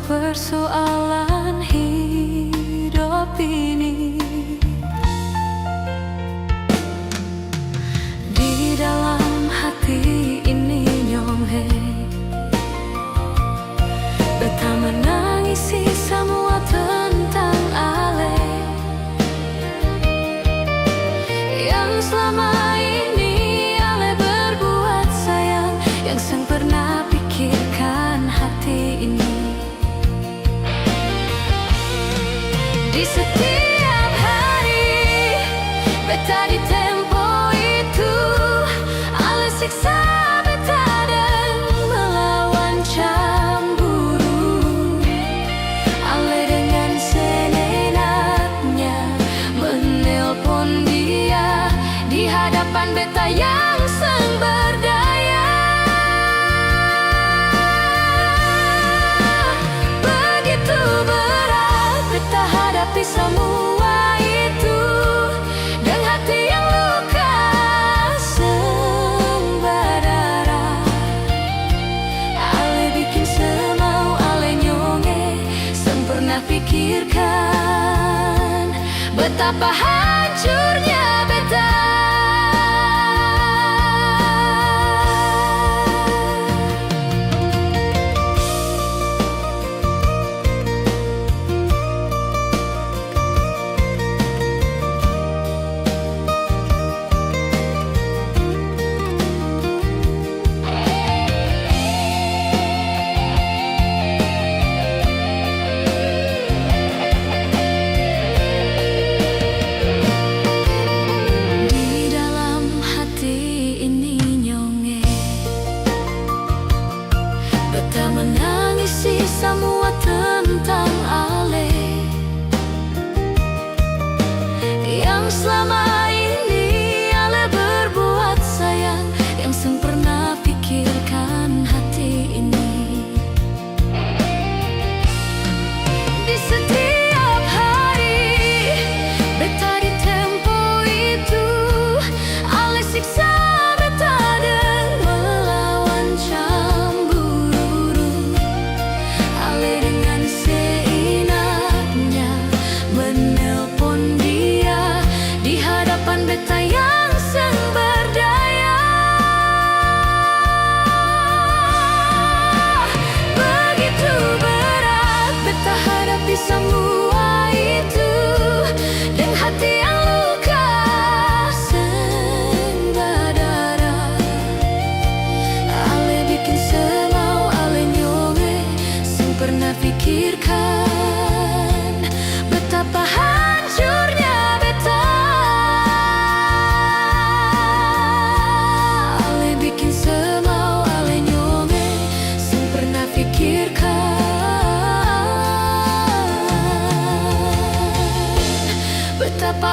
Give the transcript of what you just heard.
persoalan hidup ini. Di dalam hati ini nyonghe beta menangisi semua tentang Ale yang selama ini Ale berbuat sayang, yang sang pernah pikirkan hati ini. Di setiap hari beta di tempo itu Ale siksa beta dan melawan cemburu. Ale dengan senenaknya menelpon dia di hadapan beta yang sang berdaya. Begitu berat beta hadapi semua itu dengan hati yang luka sang berdarah. Ale bikin semau Ale nyonge, sang pernah pikirkan betapa hancurnya beta. Beta menangisi semua tentang Ale yang selama ini Ale berbuat sayang, yang sang pernah pikirkan hati ini. Di setiap hari beta di tempo itu Ale siksa beta dan melawan cemburu. Ale dengan seenaknya menelpon dia di hadapan beta yang sang berdaya. Begitu berat beta hadapi semua itu dengan hati yang luka sang berdarah. Ale bikin semau Ale nyonge, sang pernah pikirkan betapa hancurnya beta. Ale bikin semau Ale nyonge, sang pernah pikirkan betapa